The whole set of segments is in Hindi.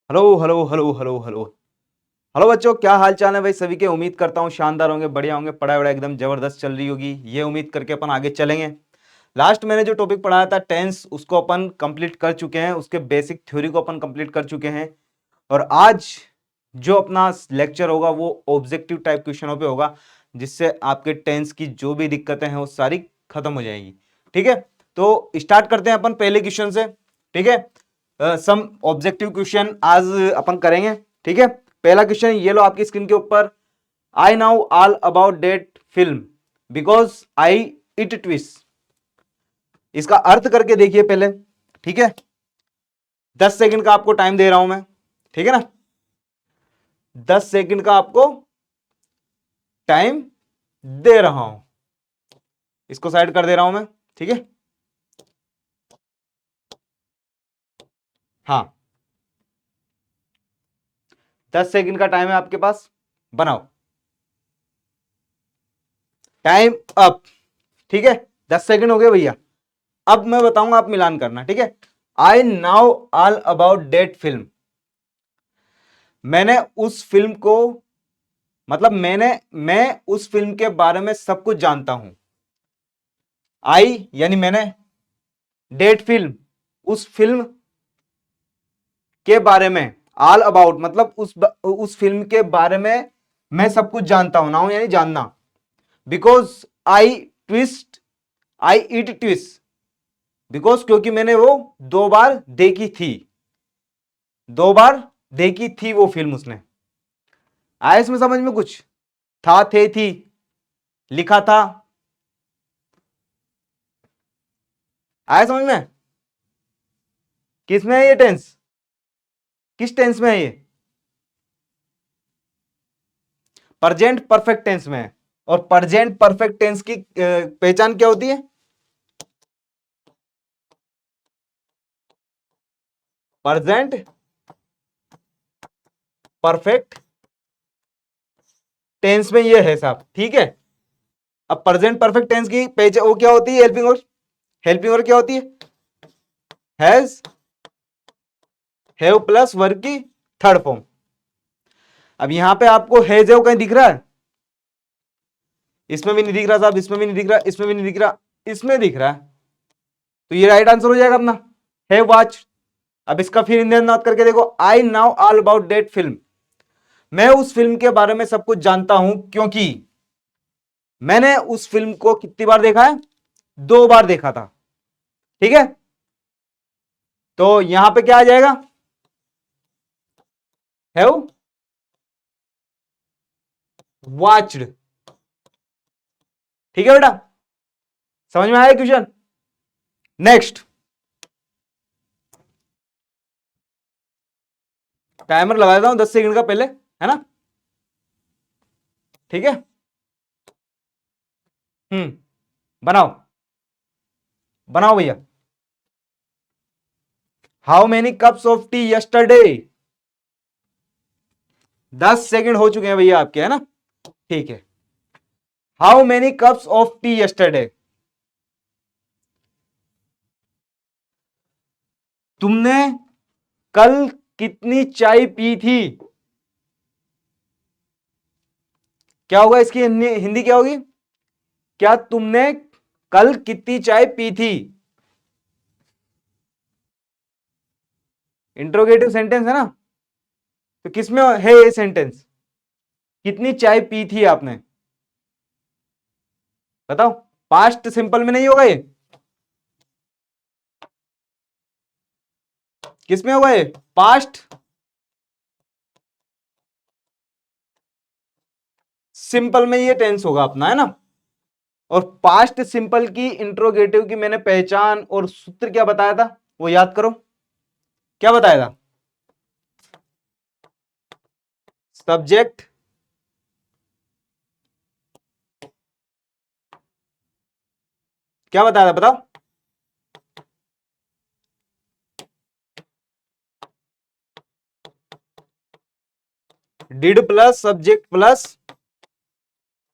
Hello hello hello hello hello hello बच्चों, क्या हाल चाल है भाई सभी के। उम्मीद करता हूँ शानदार होंगे, बढ़िया होंगे, पढ़ाई वढ़ाई एकदम जबरदस्त चल रही होगी। ये उम्मीद करके अपन आगे चलेंगे। लास्ट मैंने जो टॉपिक पढ़ाया था टेंस, उसको अपन कंप्लीट कर चुके हैं, उसके बेसिक थ्योरी को अपन कंप्लीट कर चुके हैं। और आज जो अपना लेक्चर होगा वो ऑब्जेक्टिव टाइप क्वेश्चनों पे होगा, जिससे आपके टेंस की जो भी दिक्कतें हैं वो सारी खत्म हो जाएगी। ठीक है, तो स्टार्ट करते हैं अपन पहले क्वेश्चन से। ठीक है, सम ऑब्जेक्टिव क्वेश्चन आज अपन करेंगे। ठीक है, पहला क्वेश्चन ये लो आपकी स्क्रीन के ऊपर। I know all about that film because I it twist. इसका अर्थ करके देखिए पहले। ठीक है, 10 सेकंड का आपको टाइम दे रहा हूं मैं। ठीक है ना, 10 सेकंड का आपको टाइम दे रहा हूं। इसको साइड कर दे रहा हूं मैं। ठीक है, हाँ, 10 सेकंड का टाइम है आपके पास, बनाओ। Time up. ठीक है, 10 सेकंड हो गए भैया। अब मैं बताऊंगा, आप मिलान करना। ठीक है, I know all about that film. मैंने उस फिल्म को, मतलब मैं उस फिल्म के बारे में सब कुछ जानता हूं। आई यानी मैंने, डेट फिल्म उस फिल्म के बारे में, ऑल अबाउट मतलब उस फिल्म के बारे में मैं सब कुछ जानता हूं। नाउ यानी जानना। Because I twist, I it twist. Because क्योंकि मैंने वो 2 बार देखी थी, 2 बार देखी थी वो फिल्म उसने। आया इसमें समझ में कुछ? था, थे, थी, लिखा था। आया समझ में? किस में है ये टेंस? किस टेंस में है ये? प्रेजेंट परफेक्ट टेंस में है। और प्रेजेंट परफेक्ट टेंस की पहचान क्या होती है? प्रेजेंट परफेक्ट टेंस में ये है साहब। ठीक है, अब प्रेजेंट परफेक्ट टेंस की पहचान वो क्या होती है? Helping verb. हेल्पिंग वर्ब क्या होती है? हैज, हैव प्लस वर्ब की थर्ड फॉर्म। अब यहां पे आपको हैज हैव कहीं दिख रहा है? इसमें भी नहीं दिख रहा साहब, इसमें भी नहीं दिख रहा, इसमें भी नहीं दिख रहा, इसमें दिख रहा है। तो ये राइट आंसर हो जाएगा अपना, हैव वॉच। अब इसका फिर इंडियन नॉट करके देखो। I know all about that film. मैं उस फिल्म के बारे में सब कुछ जानता हूं क्योंकि मैंने उस फिल्म को कितनी बार देखा है? 2 बार देखा था। ठीक है, तो यहां पे क्या आ जाएगा? Have watched. ठीक है बेटा, समझ में आया क्वेश्चन? नेक्स्ट, टाइमर लगा देता हूं 10 सेकंड का पहले, है ना? ठीक है, बनाओ, बनाओ भैया। How many cups of T yesterday? 10 second हो चुके हैं भैया आपके, है ना? ठीक है, how many cups of T yesterday? तुमने कल कितनी चाय पी थी? क्या होगा इसकी हिंदी क्या होगी? क्या तुमने कल कितनी चाय पी थी? इंट्रोगेटिव सेंटेंस है ना, तो किसमें है ये सेंटेंस? कितनी चाय पी थी आपने? बताओ, पास्ट सिंपल में नहीं होगा ये? किसमें होगा ये? पास्ट सिंपल में ये टेंस होगा अपना, है ना? और पास्ट सिंपल की इंट्रोगेटिव की मैंने पहचान और सूत्र क्या बताया था, वो याद करो। क्या बताया था? सब्जेक्ट क्या बताया था, बताओ? Did plus subject plus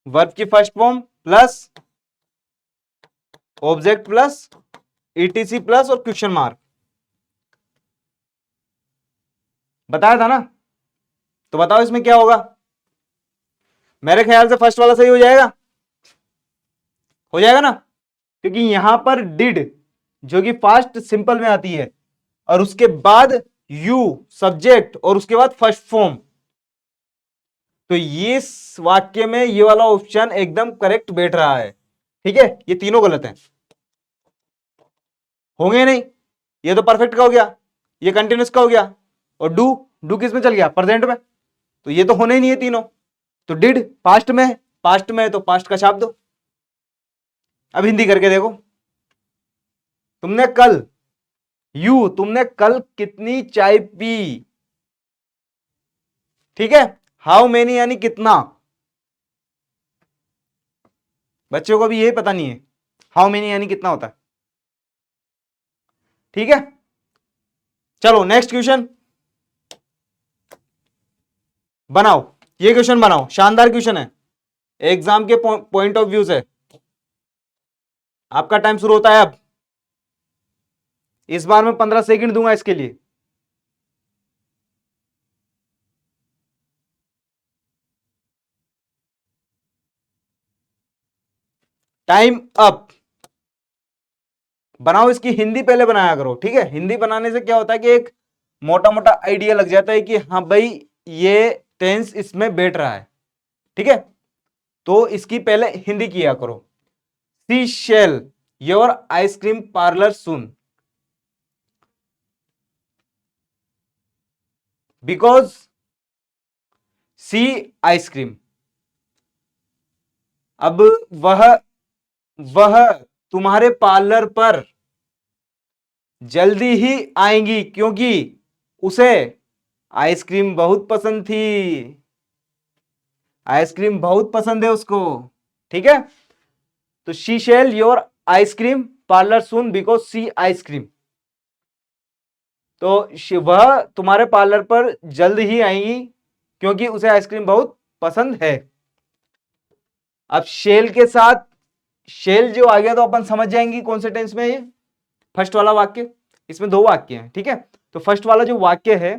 verb की first form plus object plus etc plus और क्वेश्चन मार्क। बताया था ना। तो बताओ इसमें क्या होगा। मेरे ख्याल से फर्स्ट वाला सही हो जाएगा ना, क्योंकि यहां पर डिड जो कि फास्ट सिंपल में आती है और उसके बाद यू सब्जेक्ट और उसके बाद फर्स्ट फॉर्म, तो ये इस वाक्य में ये वाला ऑप्शन एकदम करेक्ट बैठ रहा है। ठीक है, ये तीनों गलत हैं, होंगे नहीं। ये तो परफेक्ट का हो गया, ये कंटिन्यूस का हो गया, और डू डू किस में चल गया, प्रेजेंट में, तो ये तो होने ही नहीं है तीनों। तो डिड पास्ट में है, पास्ट में है तो पास्ट का छाप दो। अब हिंदी करके देखो। तुमने कल, तुमने कल कितनी चाय पी। ठीक है, हाउ मेनी यानी कितना, बच्चों को भी यही पता नहीं है हाउ मेनी यानी कितना होता है। ठीक है, चलो नेक्स्ट क्वेश्चन बनाओ। ये क्वेश्चन बनाओ, शानदार क्वेश्चन है, एग्जाम के पॉइंट ऑफ व्यू से। आपका टाइम शुरू होता है अब। इस बार मैं 15 सेकंड दूंगा इसके लिए। Time up. बनाओ, इसकी हिंदी पहले बनाया करो। ठीक है, हिंदी बनाने से क्या होता है कि एक मोटा मोटा आइडिया लग जाता है कि हाँ भाई ये टेंस इसमें बैठ रहा है। ठीक है, तो इसकी पहले हिंदी किया करो। See shell your ice cream parlour soon, because see ice cream. अब वह वह तुम्हारे पार्लर पर जल्दी ही आएंगी क्योंकि उसे आइसक्रीम बहुत पसंद थी। आइसक्रीम बहुत पसंद है उसको। ठीक है, तो she shall your ice cream parlour soon because see ice cream. तो वह तुम्हारे पार्लर पर जल्द ही आएंगी क्योंकि उसे आइसक्रीम बहुत पसंद है। अब शेल के साथ शेल जो आ गया तो अपन समझ जाएंगे कौन से टेंस में है ये। फर्स्ट वाला वाक्य, इसमें दो वाक्य हैं। ठीक है, तो फर्स्ट वाला जो वाक्य है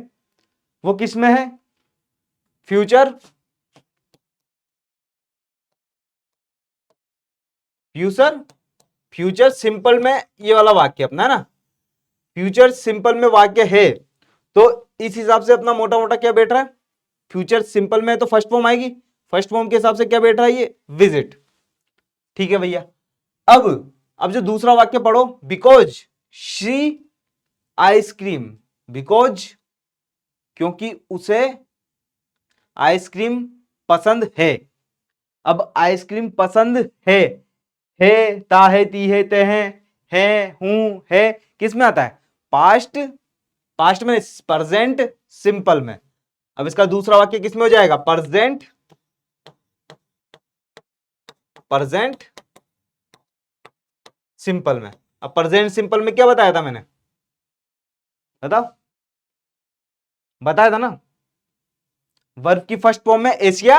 वो किस में है, फ्यूचर फ्यूचर फ्यूचर सिंपल में ये वाला वाक्य अपना है ना, फ्यूचर सिंपल में वाक्य है। तो इस हिसाब से अपना मोटा मोटा क्या बैठ रहा है, फ्यूचर सिंपल में तो फर्स्ट फॉर्म आएगी, फर्स्ट फॉर्म के हिसाब से क्या बैठ रहा है ये, विजिट। ठीक है भैया। अब जो दूसरा वाक्य पढ़ो, बिकॉज शी आइसक्रीम, बिकॉज क्योंकि उसे आइसक्रीम पसंद है। अब आइसक्रीम पसंद है, ता है, ती है, ते है, हूं है, किस में आता है, पास्ट, पास्ट में प्रेजेंट सिंपल में। अब इसका दूसरा वाक्य किस में हो जाएगा, प्रेजेंट प्रेजेंट सिंपल में। अब प्रेजेंट सिंपल में क्या बताया था मैंने, बताओ, बताया था ना, वर्ब की फर्स्ट फॉर्म में एशिया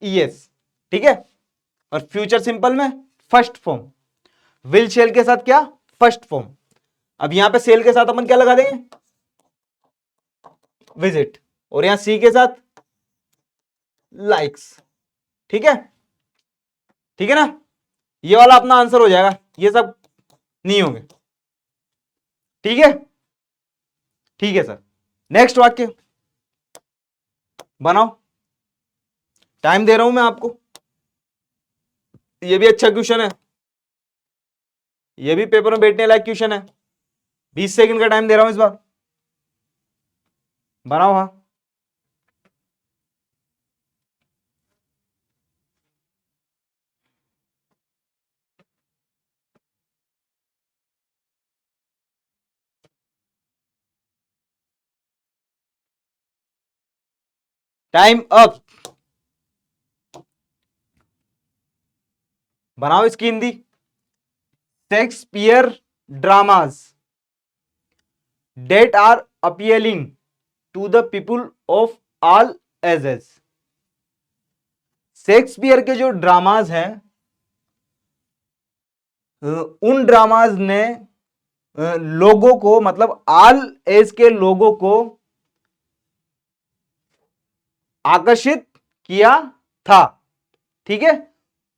ईएस। ठीक है, और फ्यूचर सिंपल में फर्स्ट फॉर्म, विल शेल के साथ क्या, फर्स्ट फॉर्म। अब यहां पे सेल के साथ अपन क्या लगा देंगे, विजिट, और यहां सी के साथ लाइक्स। ठीक है, ठीक है ना, ये वाला अपना आंसर हो जाएगा, ये सब नहीं होंगे। ठीक है, ठीक है सर। नेक्स्ट वाक्य बनाओ, टाइम दे रहा हूं मैं आपको, ये भी अच्छा क्वेश्चन है, ये भी पेपर में बैठने लायक क्वेश्चन है। 20 सेकंड का टाइम दे रहा हूं इस बार, बनाओ। हाँ, टाइम अप। बनाओ इसकी Hindi, Shakespeare dramas that are appealing to the people of all ages. Shakespeare के जो ड्रामाज हैं, उन ड्रामाज ने लोगों को, मतलब ऑल एज के लोगों को आकर्षित किया था। ठीक है,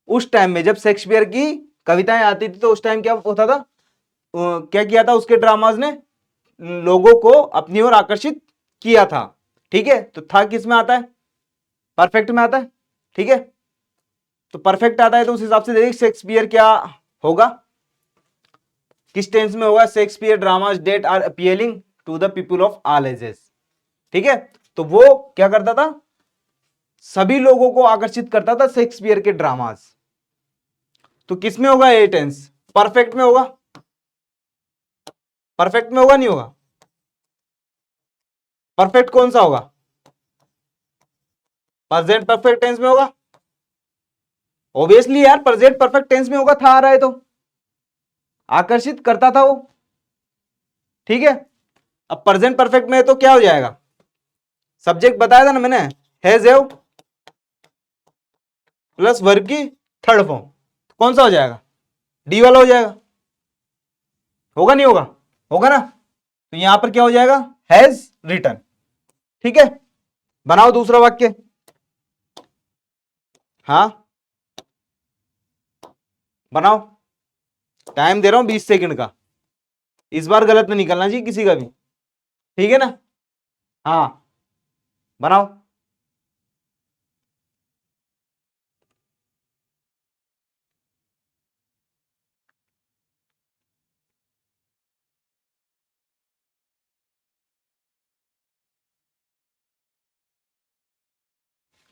उस टाइम में जब शेक्सपियर की कविताएं आती थी तो उस टाइम क्या होता था, क्या किया था उसके ड्रामाज ने, लोगों को अपनी ओर आकर्षित किया था। ठीक है, तो था किस में आता है, परफेक्ट में आता है। ठीक है, तो परफेक्ट आता है तो उस हिसाब से देखिए शेक्सपियर क्या होगा, किस टेंस में होगा, Shakespeare dramas that are appealing to the people of all ages. ठीक है, तो वो क्या करता था, सभी लोगों को आकर्षित करता था शेक्सपियर के ड्रामाज। तो किस में होगा ए टेंस, परफेक्ट में होगा, परफेक्ट में होगा नहीं होगा, परफेक्ट कौन सा होगा, प्रेजेंट परफेक्ट टेंस में होगा। ऑब्वियसली यार प्रेजेंट परफेक्ट टेंस में होगा, था आ रहा है तो आकर्षित करता था वो। ठीक है, अब प्रेजेंट परफेक्ट में है तो क्या हो जाएगा, सब्जेक्ट बताया था ना मैंने, हैज हैव प्लस वर्ब की थर्ड फॉर्म, कौन सा हो जाएगा, डी वाला हो जाएगा, होगा नहीं होगा, होगा ना। तो यहां पर क्या हो जाएगा, हैज रिटन। ठीक है, बनाओ दूसरा वाक्य। हाँ बनाओ, टाइम दे रहा हूं 20 सेकंड का, इस बार गलत नहीं निकलना चाहिए किसी का भी। ठीक है ना, हाँ बनाओ।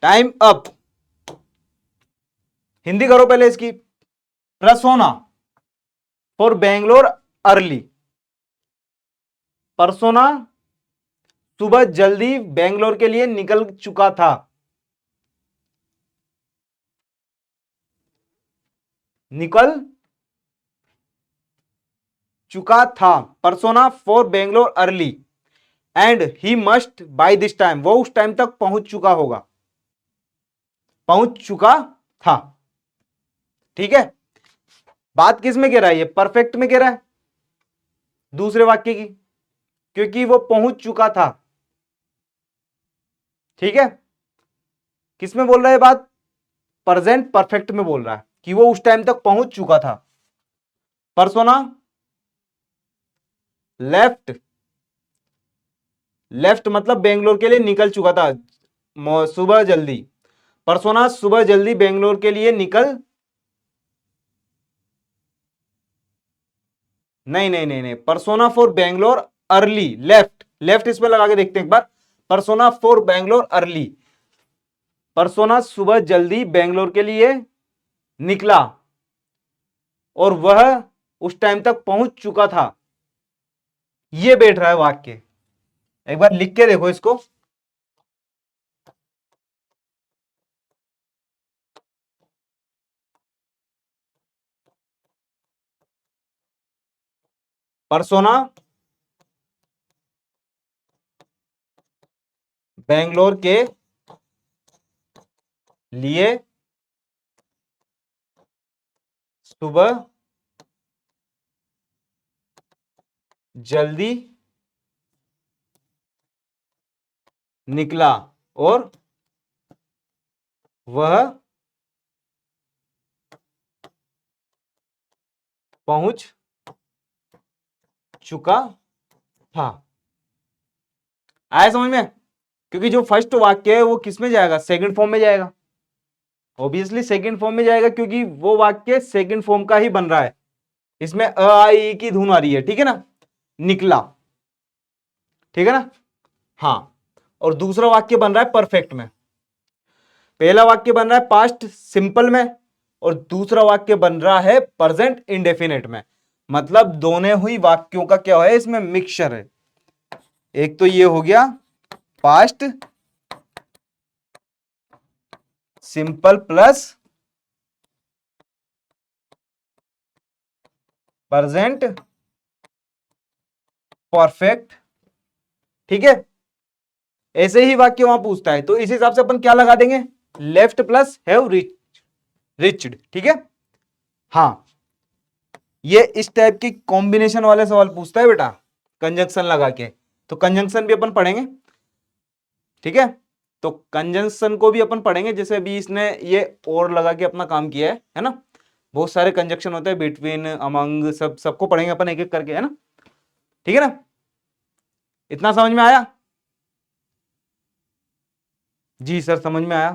टाइम अप, हिंदी करो पहले इसकी। प्रसोना फॉर बेंगलोर अर्ली, परसोना सुबह जल्दी बेंगलोर के लिए निकल चुका था, निकल चुका था, persona for Bangalore early and he must by this time, वो उस टाइम तक पहुंच चुका होगा, पहुंच चुका था। ठीक है, बात किस में कह रहा है, ये परफेक्ट में कह रहा है दूसरे वाक्य की, क्योंकि वो पहुंच चुका था। ठीक है, किस में बोल रहा है बात, प्रेजेंट परफेक्ट में बोल रहा है कि वो उस टाइम तक पहुंच चुका था। परसोना लेफ्ट, लेफ्ट मतलब बेंगलोर के लिए निकल चुका था, सुबह जल्दी, परसोना सुबह जल्दी बेंगलोर के लिए निकल, नहीं नहीं नहीं नहीं, persona for Bangalore early, left, left इसमें लगा के देखते हैं एक बार, persona for Bangalore early, persona सुबह जल्दी बेंगलोर के लिए निकला और वह उस टाइम तक पहुंच चुका था, यह बैठ रहा है वाक्य। एक बार लिख के देखो इसको, परसोना बेंगलोर के लिए सुबह जल्दी निकला और वह पहुंच चुका था। आया समझ में, क्योंकि जो फर्स्ट वाक्य है वो किस में जाएगा, सेकंड फॉर्म में जाएगा, ऑब्वियसली सेकंड फॉर्म में जाएगा क्योंकि वो वाक्य सेकंड फॉर्म का ही बन रहा है, इसमें अ आ ई की धुन आ रही है। ठीक है ना, निकला, ठीक है ना, हाँ। और दूसरा वाक्य बन रहा है परफेक्ट में, पहला वाक्य बन रहा है पास्ट सिंपल में और दूसरा वाक्य बन रहा है प्रेजेंट इंडेफिनेट में, मतलब दोनों ही वाक्यों का क्या है, इसमें मिक्सचर है। एक तो ये हो गया past simple plus present perfect. ठीक है, ऐसे ही वाक्य वहां पूछता है तो इस हिसाब से अपन क्या लगा देंगे, लेफ्ट प्लस हैव रिच्ड। ठीक है, हाँ, ये इस टाइप की कॉम्बिनेशन वाले सवाल पूछता है बेटा, कंजंक्शन लगा के, तो कंजंक्शन भी अपन पढ़ेंगे। ठीक है, तो कंजंक्शन को भी अपन पढ़ेंगे, जैसे अभी इसने ये और लगा के अपना काम किया है ना। बहुत सारे कंजंक्शन होते हैं, बिटवीन, अमंग, सबको पढ़ेंगे अपन एक एक करके, है ना। ठीक है ना, इतना समझ में आया? जी सर, समझ में आया।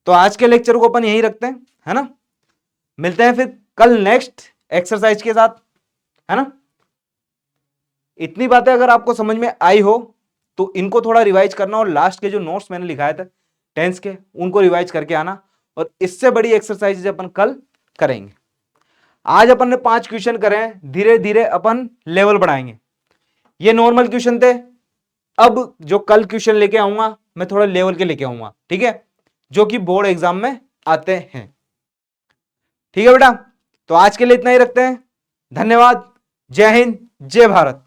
तो आज के लेक्चर को अपन यही रखते हैं, है ना। मिलते हैं फिर कल नेक्स्ट एक्सरसाइज के साथ, है ना। इतनी बातें अगर आपको समझ में आई हो तो इनको थोड़ा रिवाइज करना, और लास्ट के जो नोट्स मैंने लिखाए थे टेंस के, उनको रिवाइज करके आना, और इससे बड़ी एक्सरसाइज अपन कल करेंगे। आज अपन ने 5 क्वेश्चन करे हैं, धीरे धीरे अपन लेवल बढ़ाएंगे। ये नॉर्मल क्वेश्चन थे, अब जो कल क्वेश्चन लेके आऊंगा मैं थोड़ा लेवल के लेके आऊंगा, ठीक है, जो कि बोर्ड एग्जाम में आते हैं। ठीक है बेटा, तो आज के लिए इतना ही रखते हैं। धन्यवाद। जय हिंद, जय भारत।